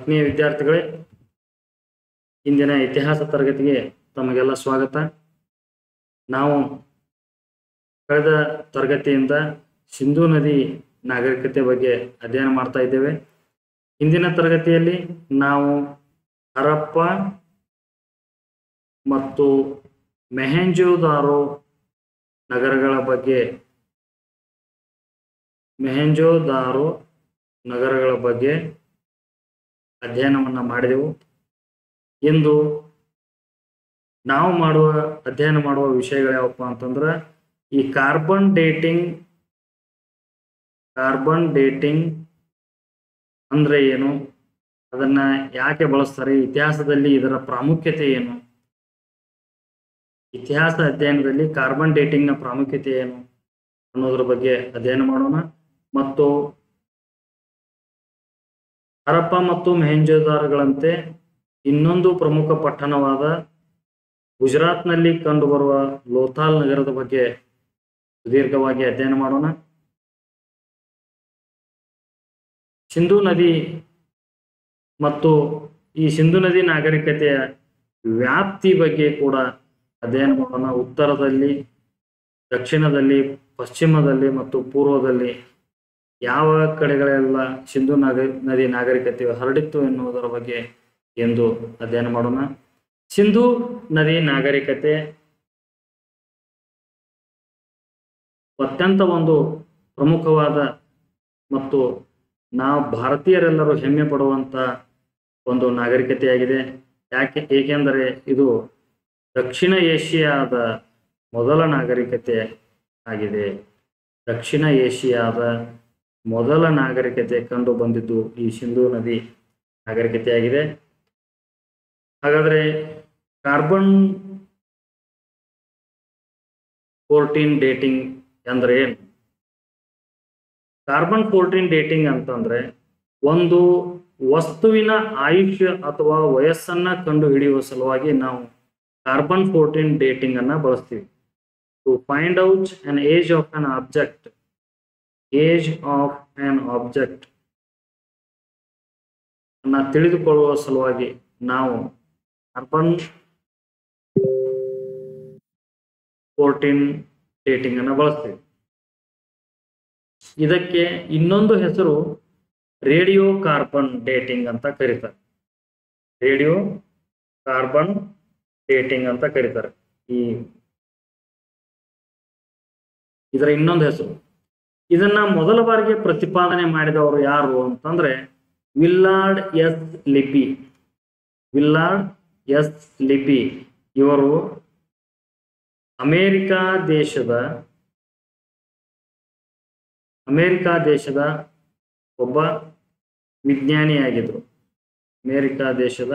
ಆತ್ಮೀಯ ವಿದ್ಯಾರ್ಥಿಗಳೇ, ಇಂದಿನ ಇತಿಹಾಸ ತರಗತಿಗೆ ತಮಗೆಲ್ಲ ಸ್ವಾಗತ. ನಾವು ಕಳೆದ ತರಗತಿಯಿಂದ ಸಿಂಧೂ ನದಿ ನಾಗರಿಕತೆ ಬಗ್ಗೆ ಅಧ್ಯಯನ ಮಾಡ್ತಾ ಇದ್ದೇವೆ. ಇಂದಿನ ತರಗತಿಯಲ್ಲಿ ನಾವು ಹರಪ್ಪ ಮತ್ತು ಮೊಹೆಂಜೊದಾರೋ ನಗರಗಳ ಬಗ್ಗೆ ಅಧ್ಯಯನವನ್ನ ಮಾಡಿದೆವು. ಇಂದು ನಾವು ಅಧ್ಯಯನ ಮಾಡುವ ವಿಷಯಗಳು ಯಾವಪ್ಪ ಅಂತಂದ್ರೆ ಈ ಕಾರ್ಬನ್ ಡೇಟಿಂಗ್ ಅಂದ್ರೆ ಏನು, ಅದನ್ನ ಯಾಕೆ ಬಳಸ್ತಾರೆ, ಇತಿಹಾಸದಲ್ಲಿ ಇದರ ಪ್ರಾಮುಖ್ಯತೆ ಏನು, ಇತಿಹಾಸ ಅಧ್ಯಯನದಲ್ಲಿ ಕಾರ್ಬನ್ ಡೇಟಿಂಗ್ ನ ಪ್ರಾಮುಖ್ಯತೆ ಏನು ಅನ್ನೋದ್ರ ಬಗ್ಗೆ ಅಧ್ಯಯನ ಮಾಡೋಣ. ಮತ್ತು ಹರಪ್ಪ ಮತ್ತು ಮೊಹೆಂಜೊದಾರೋಗಳಂತೆ ಇನ್ನೊಂದು ಪ್ರಮುಖ ಪಟ್ಟಣವಾದ ಗುಜರಾತ್ನಲ್ಲಿ ಕಂಡುಬರುವ ಲೋಥಾಲ್ ನಗರದ ಬಗ್ಗೆ ಸುದೀರ್ಘವಾಗಿ ಅಧ್ಯಯನ ಮಾಡೋಣ. ಸಿಂಧೂ ನದಿ ಮತ್ತು ಈ ಸಿಂಧೂ ನದಿ ನಾಗರಿಕತೆಯ ವ್ಯಾಪ್ತಿ ಬಗ್ಗೆ ಕೂಡ ಅಧ್ಯಯನ ಮಾಡೋಣ. ಉತ್ತರದಲ್ಲಿ, ದಕ್ಷಿಣದಲ್ಲಿ, ಪಶ್ಚಿಮದಲ್ಲಿ ಮತ್ತು ಪೂರ್ವದಲ್ಲಿ ಯಾವ ಕಡೆಗಳೆಲ್ಲ ಸಿಂಧೂ ನದಿ ನಾಗರಿಕತೆ ಹರಡಿತ್ತು ಎನ್ನುವುದರ ಬಗ್ಗೆ ಎಂದು ಅಧ್ಯಯನ ಮಾಡೋಣ. ಸಿಂಧೂ ನದಿ ನಾಗರಿಕತೆ ಅತ್ಯಂತ ಒಂದು ಪ್ರಮುಖವಾದ ಮತ್ತು ನಾವು ಭಾರತೀಯರೆಲ್ಲರೂ ಹೆಮ್ಮೆ ಪಡುವಂತ ಒಂದು ನಾಗರಿಕತೆಯಾಗಿದೆ. ಏಕೆಂದರೆ ಇದು ದಕ್ಷಿಣ ಏಷ್ಯಾದ ಮೊದಲ ನಾಗರಿಕತೆ ಆಗಿದೆ. ದಕ್ಷಿಣ ಏಷ್ಯಾದ ಮೊದಲ ನಾಗರಿಕತೆ ಕಂಡು ಬಂದಿದ್ದು ಈ ಸಿಂಧೂ ನದಿ ನಾಗರಿಕತೆಯಾಗಿದೆ. ಹಾಗಾದ್ರೆ ಕಾರ್ಬನ್ 14 ಡೇಟಿಂಗ್ ಅಂದ್ರೆ ಏನು? ಕಾರ್ಬನ್ 14 ಡೇಟಿಂಗ್ ಅಂತಂದ್ರೆ ಒಂದು ವಸ್ತುವಿನ ಆಯುಷ್ಯ ಅಥವಾ ವಯಸ್ಸನ್ನ ಕಂಡು ಹಿಡಿಯುವ ಸಲುವಾಗಿ ನಾವು ಕಾರ್ಬನ್ 14 ಡೇಟಿಂಗ್ ಅನ್ನ ಬಳಸ್ತೀವಿ. To find out an age of an object ಅನ್ನ ತಿಳಿದುಕೊಳ್ಳುವ ಸಲುವಾಗಿ ನಾವು ಕಾರ್ಬನ್ 14 ಡೇಟಿಂಗ್ ಅನ್ನ ಬಳಸ್ತೀವಿ. ಇದಕ್ಕೆ ಇನ್ನೊಂದು ಹೆಸರು ರೇಡಿಯೋ ಕಾರ್ಬನ್ ಡೇಟಿಂಗ್ ಅಂತ ಕರೀತಾರೆ. ರೇಡಿಯೋ ಕಾರ್ಬನ್ ಡೇಟಿಂಗ್ ಅಂತ ಕರೀತಾರೆ. ಇದರ ಇನ್ನೊಂದು ಹೆಸರು. ಇದನ್ನ ಮೊದಲ ಬಾರಿಗೆ ಪ್ರತಿಪಾದನೆ ಮಾಡಿದವರು ಯಾರು ಅಂತಂದ್ರೆ ವಿಲ್ಲಾರ್ಡ್ ಎಸ್ ಲಿಪಿ. ಇವರು ಅಮೇರಿಕಾ ದೇಶದ ಒಬ್ಬ ವಿಜ್ಞಾನಿಯಾಗಿದ್ರು. ಅಮೇರಿಕಾ ದೇಶದ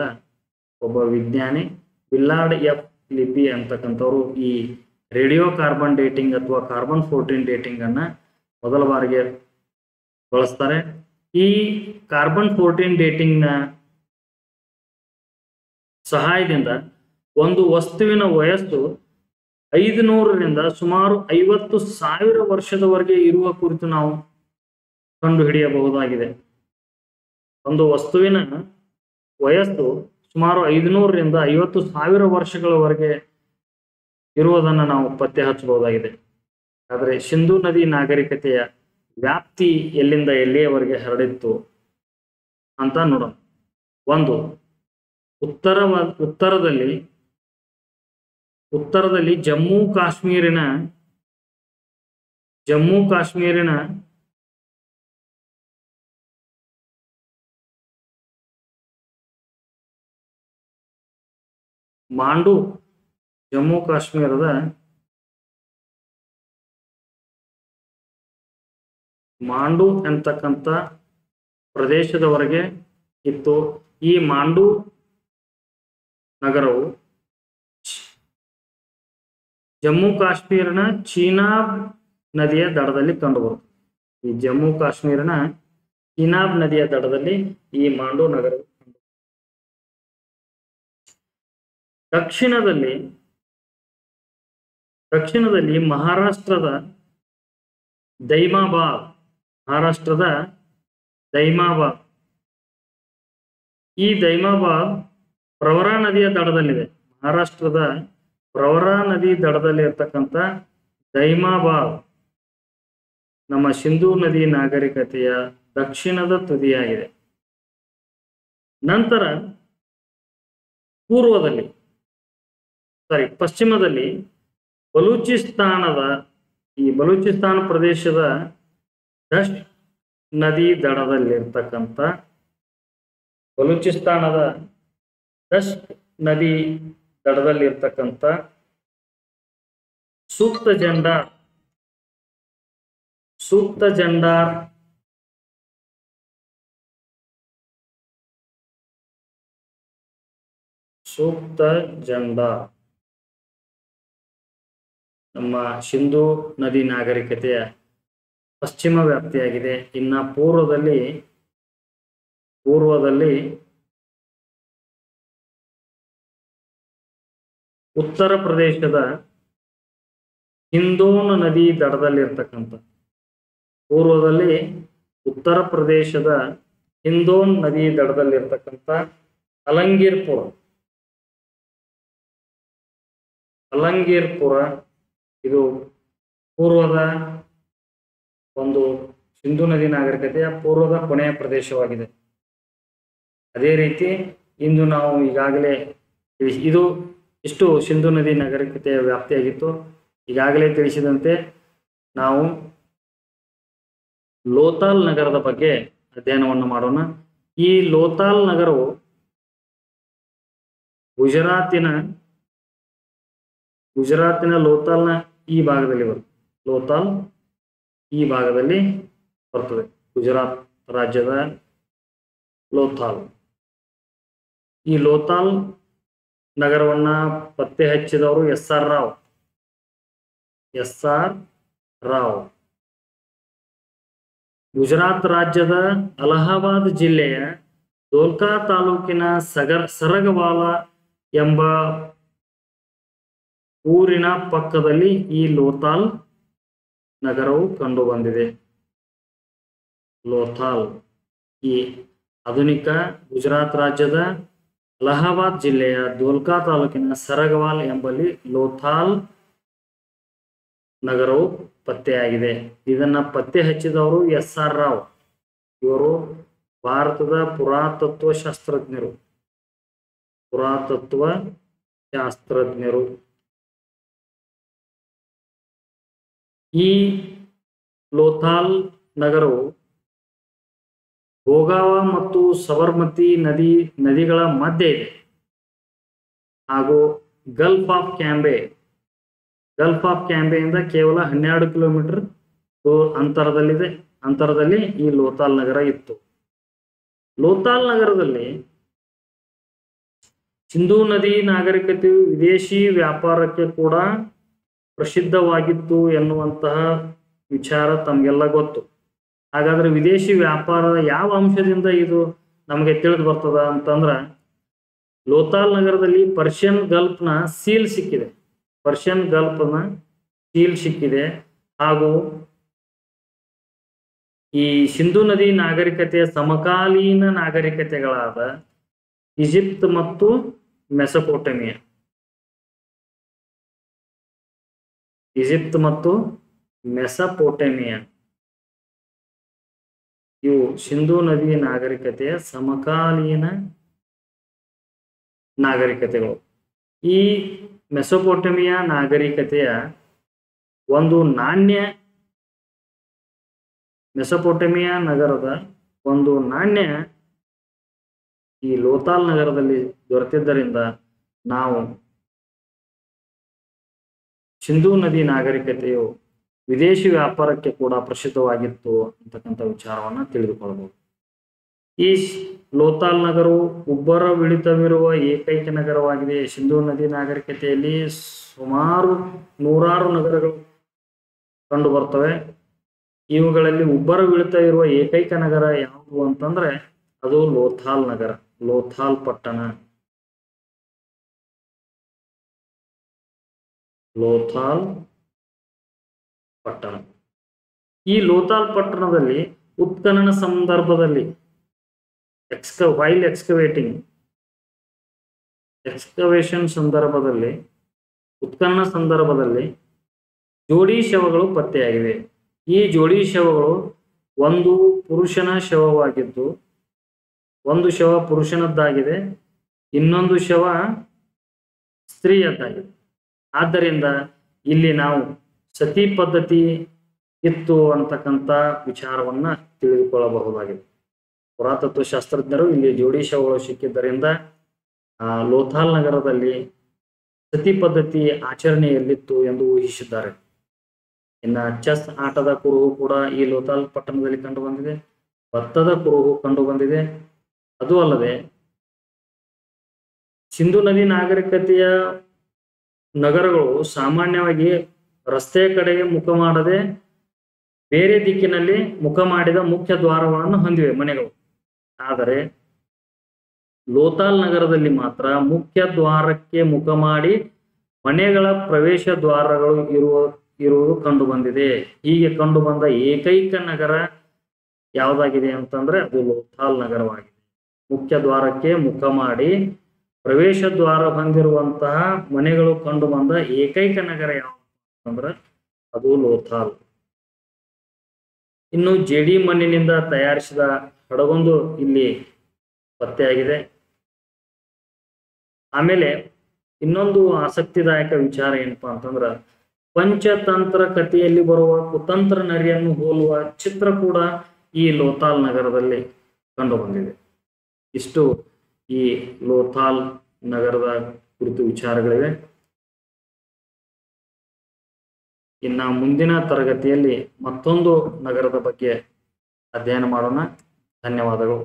ಒಬ್ಬ ವಿಜ್ಞಾನಿ ವಿಲ್ಲಾರ್ಡ್ ಎಫ್ ಲಿಪಿ ಅಂತಕ್ಕಂಥವ್ರು ಈ ರೇಡಿಯೋ ಕಾರ್ಬನ್ ಡೇಟಿಂಗ್ ಅಥವಾ ಕಾರ್ಬನ್ 14 ಡೇಟಿಂಗ್ ಅನ್ನ ಮೊದಲ ಬಾರಿಗೆ ಬಳಸ್ತಾರೆ. ಈ ಕಾರ್ಬನ್ 14 ಡೇಟಿಂಗ್ ನ ಸಹಾಯದಿಂದ ಒಂದು ವಸ್ತುವಿನ ವಯಸ್ಸು 500ರಿಂದ ಸುಮಾರು 50,000 ವರ್ಷದವರೆಗೆ ಇರುವ ಕುರಿತು ನಾವು ಕಂಡು ಹಿಡಿಯಬಹುದಾಗಿದೆ. ಒಂದು ವಸ್ತುವಿನ ವಯಸ್ಸು ಸುಮಾರು 500ರಿಂದ 50,000 ವರ್ಷಗಳವರೆಗೆ ಇರುವುದನ್ನು ನಾವು ಪತ್ತೆ ಹಚ್ಚಬಹುದಾಗಿದೆ. ಆದರೆ ಸಿಂಧೂ ನದಿ ನಾಗರಿಕತೆಯ ವ್ಯಾಪ್ತಿ ಎಲ್ಲಿಂದ ಎಲ್ಲಿಯವರೆಗೆ ಹರಡಿತ್ತು ಅಂತ ನೋಡೋಣ. ಒಂದು, ಉತ್ತರದಲ್ಲಿ ಜಮ್ಮು ಕಾಶ್ಮೀರಿನ ಜಮ್ಮು ಕಾಶ್ಮೀರದ ಮಾಂಡು ಎಂತಕ್ಕಂಥ ಪ್ರದೇಶದವರೆಗೆ ಇತ್ತು. ಈ ಮಾಂಡು ನಗರವು ಜಮ್ಮು ಕಾಶ್ಮೀರಿನ ಚೀನಾಬ್ ನದಿಯ ದಡದಲ್ಲಿ ಕಂಡುಬರುತ್ತದೆ. ಈ ಜಮ್ಮು ಕಾಶ್ಮೀರಿನ ಚೀನಾಬ್ ನದಿಯ ದಡದಲ್ಲಿ ಈ ಮಾಂಡು ನಗರವು ದಕ್ಷಿಣದಲ್ಲಿ ಮಹಾರಾಷ್ಟ್ರದ ದೈಮಾಬಾದ್ ಈ ದೈಮಾಬಾದ್ ಪ್ರವರಾ ನದಿಯ ದಡದಲ್ಲಿದೆ. ಮಹಾರಾಷ್ಟ್ರದ ಪ್ರವರಾ ನದಿ ದಡದಲ್ಲಿ ಇರ್ತಕ್ಕಂಥ ದೈಮಾಬಾದ್ ನಮ್ಮ ಸಿಂಧೂ ನದಿ ನಾಗರಿಕತೆಯ ದಕ್ಷಿಣದ ತುದಿಯಾಗಿದೆ. ನಂತರ ಪಶ್ಚಿಮದಲ್ಲಿ ಬಲೂಚಿಸ್ತಾನ ಪ್ರದೇಶದ ದಶ್ ನದಿ ದಡದಲ್ಲಿರ್ತಕ್ಕಂಥ ಬಲೂಚಿಸ್ತಾನದ ದಶ್ ನದಿ ದಡದಲ್ಲಿರ್ತಕ್ಕಂಥ ಸೂಕ್ತ ಜಂಡಾರ್ ನಮ್ಮ ಸಿಂಧೂ ನದಿ ನಾಗರಿಕತೆಯ ಪಶ್ಚಿಮ ವ್ಯಾಪ್ತಿಯಾಗಿದೆ. ಇನ್ನ ಪೂರ್ವದಲ್ಲಿ ಉತ್ತರ ಪ್ರದೇಶದ ಹಿಂದೋನ್ ನದಿ ದಡದಲ್ಲಿರ್ತಕ್ಕಂಥ ಅಲಂಗೀರ್ಪುರ ಇದು ಪೂರ್ವದ ಒಂದು ಸಿಂಧೂ ನದಿ ನಾಗರಿಕತೆಯ ಪೂರ್ವದ ಕೊನೆಯ ಪ್ರದೇಶವಾಗಿದೆ. ಅದೇ ರೀತಿ ಇಂದು ನಾವು ಈಗಾಗಲೇ ಇಷ್ಟು ಸಿಂಧೂ ನದಿ ನಾಗರಿಕತೆಯ ವ್ಯಾಪ್ತಿಯಾಗಿತ್ತು. ಈಗಾಗಲೇ ತಿಳಿಸಿದಂತೆ ನಾವು ಲೋಥಾಲ್ ನಗರದ ಬಗ್ಗೆ ಅಧ್ಯಯನವನ್ನು ಮಾಡೋಣ. ಈ ಲೋಥಾಲ್ ನಗರವು ಗುಜರಾತಿನ ಲೋಥಾಲ್ನ ಈ ಭಾಗದಲ್ಲಿ ಬರ್ತದೆ. ಗುಜರಾತ್ ರಾಜ್ಯದ ಲೋಥಾಲ್. ಈ ಲೋಥಾಲ್ ನಗರವನ್ನ ಪತ್ತೆ ಹಚ್ಚಿದವರು ಎಸ್.ಆರ್. ರಾವ್. ಗುಜರಾತ್ ರಾಜ್ಯದ ಅಲಹಾಬಾದ್ ಜಿಲ್ಲೆಯ ದೋಲ್ಕಾ ತಾಲೂಕಿನ ಸರಗವಾಲ ಎಂಬ ಊರಿನ ಪಕ್ಕದಲ್ಲಿ ಈ ಲೋಥಾಲ್ ನಗರವು ಕಂಡು ಬಂದಿದೆ. ಲೋಥಾಲ್ ಈ ಆಧುನಿಕ ಗುಜರಾತ್ ರಾಜ್ಯದ ಅಲಹಾಬಾದ್ ಜಿಲ್ಲೆಯ ದೋಲ್ಕಾ ತಾಲೂಕಿನ ಸರಗವಾಲ್ ಎಂಬಲ್ಲಿ ಲೋಥಾಲ್ ನಗರವು ಪತ್ತೆಯಾಗಿದೆ. ಇದನ್ನ ಪತ್ತೆ ಹಚ್ಚಿದವರು ಎಸ್.ಆರ್. ರಾವ್. ಇವರು ಭಾರತದ ಪುರಾತತ್ವ ಶಾಸ್ತ್ರಜ್ಞರು. ಈ ಲೋಥಾಲ್ ನಗರವು ಗೋಗಾವ ಮತ್ತು ಸಬರ್ಮತಿ ನದಿಗಳ ಮಧ್ಯೆ ಇದೆ ಹಾಗೂ ಗಲ್ಫ್ ಆಫ್ ಕ್ಯಾಂಬೆಯಿಂದ ಕೇವಲ 12 ಕಿಲೋಮೀಟರ್ ಅಂತರದಲ್ಲಿ ಈ ಲೋಥಾಲ್ ನಗರ ಇತ್ತು. ಲೋಥಾಲ್ ನಗರದಲ್ಲಿ ಸಿಂಧೂ ನದಿ ನಾಗರಿಕತೆಯು ವಿದೇಶಿ ವ್ಯಾಪಾರಕ್ಕೆ ಕೂಡ ಪ್ರಸಿದ್ಧವಾಗಿತ್ತು ಎನ್ನುವಂತಹ ವಿಚಾರ ತಮಗೆಲ್ಲ ಗೊತ್ತು. ಹಾಗಾದ್ರೆ ವಿದೇಶಿ ವ್ಯಾಪಾರದ ಯಾವ ಅಂಶದಿಂದ ಇದು ನಮಗೆ ತಿಳಿದು ಬರ್ತದ ಅಂತಂದ್ರ, ಲೋಥಾಲ್ ನಗರದಲ್ಲಿ ಪರ್ಷಿಯನ್ ಗಲ್ಫ್ನ ಸೀಲ್ ಸಿಕ್ಕಿದೆ ಹಾಗೂ ಈ ಸಿಂಧೂ ನದಿ ನಾಗರಿಕತೆಯ ಸಮಕಾಲೀನ ನಾಗರಿಕತೆಗಳಾದ ಈಜಿಪ್ಟ್ ಮತ್ತು ಮೆಸಪೋಟೇಮಿಯಾ ಇವು ಸಿಂಧೂ ನದಿ ನಾಗರಿಕತೆಯ ಸಮಕಾಲೀನ ನಾಗರಿಕತೆಗಳು. ಈ ಮೆಸೊಪೊಟೇಮಿಯಾ ನಾಗರಿಕತೆಯ ಮೆಸೊಪೊಟೇಮಿಯಾ ನಗರದ ಒಂದು ನಾಣ್ಯ ಈ ಲೋಥಾಲ್ ನಗರದಲ್ಲಿ ದೊರೆತಿದ್ದರಿಂದ ನಾವು ಸಿಂಧೂ ನದಿ ನಾಗರಿಕತೆಯು ವಿದೇಶಿ ವ್ಯಾಪಾರಕ್ಕೆ ಕೂಡ ಪ್ರಸಿದ್ಧವಾಗಿತ್ತು ಅಂತಕ್ಕಂಥ ವಿಚಾರವನ್ನ ತಿಳಿದುಕೊಳ್ಳಬಹುದು. ಈ ಲೋಥಾಲ್ ನಗರವು ಉಬ್ಬರವಿಳಿತವಿರುವ ಏಕೈಕ ನಗರವಾಗಿದೆ. ಸಿಂಧೂ ನದಿ ನಾಗರಿಕತೆಯಲ್ಲಿ ಸುಮಾರು 100 ನಗರಗಳು ಕಂಡು ಬರ್ತವೆ. ಇವುಗಳಲ್ಲಿ ಉಬ್ಬರವಿಳಿತ ಇರುವ ಏಕೈಕ ನಗರ ಯಾವುದು ಅಂತಂದ್ರೆ ಅದು ಲೋಥಾಲ್ ನಗರ, ಲೋಥಾಲ್ ಪಟ್ಟಣ. ಈ ಲೋಥಾಲ್ ಪಟ್ಟಣದಲ್ಲಿ ಉತ್ಖನನ ಸಂದರ್ಭದಲ್ಲಿ ವೈಲ್ ಎಕ್ಸ್ಕವೇಷನ್ ಸಂದರ್ಭದಲ್ಲಿ, ಉತ್ಖನನ ಸಂದರ್ಭದಲ್ಲಿ ಜೋಡಿ ಶವಗಳು ಪತ್ತೆಯಾಗಿವೆ. ಈ ಜೋಡಿ ಶವಗಳು ಒಂದು ಪುರುಷನ ಶವವಾಗಿದ್ದು, ಒಂದು ಶವ ಪುರುಷನದ್ದಾಗಿದೆ, ಇನ್ನೊಂದು ಶವ ಸ್ತ್ರೀಯದ್ದಾಗಿದೆ. ಆದ್ದರಿಂದ ಇಲ್ಲಿ ನಾವು ಸತಿ ಪದ್ಧತಿ ಇತ್ತು ಅಂತಕ್ಕಂಥ ವಿಚಾರವನ್ನ ತಿಳಿದುಕೊಳ್ಳಬಹುದಾಗಿದೆ. ಪುರಾತತ್ವ ಶಾಸ್ತ್ರಜ್ಞರು ಇಲ್ಲಿ ಜೋಡಿ ಶವಗಳು ಸಿಕ್ಕಿದ್ದರಿಂದ ಲೋಥಾಲ್ ನಗರದಲ್ಲಿ ಸತಿ ಪದ್ಧತಿ ಆಚರಣೆಯಲ್ಲಿತ್ತು ಎಂದು ಊಹಿಸಿದ್ದಾರೆ. ಇನ್ನು ಚೆಸ್ ಆಟದ ಕುರುಹು ಕೂಡ ಈ ಲೋಥಾಲ್ ಪಟ್ಟಣದಲ್ಲಿ ಕಂಡು ಬಂದಿದೆ. ಭತ್ತದ ಕುರುಹು ಕಂಡು ಬಂದಿದೆ. ಅದು ಅಲ್ಲದೆ ಸಿಂಧು ನದಿ ನಾಗರಿಕತೆಯ ನಗರಗಳು ಸಾಮಾನ್ಯವಾಗಿ ರಸ್ತೆಯ ಕಡೆಗೆ ಮುಖ ಮಾಡದೆ ಬೇರೆ ದಿಕ್ಕಿನಲ್ಲಿ ಮುಖ ಮಾಡಿದ ಮುಖ್ಯ ದ್ವಾರಗಳನ್ನು ಹೊಂದಿವೆ ಮನೆಗಳು. ಆದರೆ ಲೋಥಾಲ್ ನಗರದಲ್ಲಿ ಮಾತ್ರ ಮುಖ್ಯ ದ್ವಾರಕ್ಕೆ ಮುಖ ಮಾಡಿ ಮನೆಗಳ ಪ್ರವೇಶ ದ್ವಾರಗಳು ಇರುವುದು ಕಂಡು ಬಂದಿದೆ. ಹೀಗೆ ಕಂಡು ಬಂದ ಏಕೈಕ ನಗರ ಯಾವುದಾಗಿದೆ ಅಂತಂದ್ರೆ ಅದು ಲೋಥಾಲ್ ನಗರವಾಗಿದೆ. ಮುಖ್ಯ ದ್ವಾರಕ್ಕೆ ಮುಖ ಮಾಡಿ ಪ್ರವೇಶ ದ್ವಾರ ಹೊಂದಿರುವಂತಹ ಮನೆಗಳು ಕಂಡು ಬಂದ ಏಕೈಕ ನಗರ ಯಾವುದು ಅಂದ್ರೆ ಅದು ಲೋಥಾಲ್. ಇನ್ನು ಜೇಡಿ ಮಣ್ಣಿನಿಂದ ತಯಾರಿಸಿದ ಹಡಗೊಂದು ಇಲ್ಲಿ ಪತ್ತೆಯಾಗಿದೆ. ಆಮೇಲೆ ಇನ್ನೊಂದು ಆಸಕ್ತಿದಾಯಕ ವಿಚಾರ ಏನಪ್ಪಾ ಅಂತಂದ್ರ ಪಂಚತಂತ್ರ ಕಥೆಯಲ್ಲಿ ಬರುವ ಕುತಂತ್ರ ನರಿಯನ್ನು ಹೋಲುವ ಚಿತ್ರ ಕೂಡ ಈ ಲೋಥಾಲ್ ನಗರದಲ್ಲಿ ಕಂಡು ಬಂದಿದೆ. ಇಷ್ಟು ಈ ಲೋಥಾಲ್ ನಗರದ ಕುರಿತು ವಿಚಾರಗಳಿವೆ. ಇನ್ನು ಮುಂದಿನ ತರಗತಿಯಲ್ಲಿ ಮತ್ತೊಂದು ನಗರದ ಬಗ್ಗೆ ಅಧ್ಯಯನ ಮಾಡೋಣ. ಧನ್ಯವಾದಗಳು.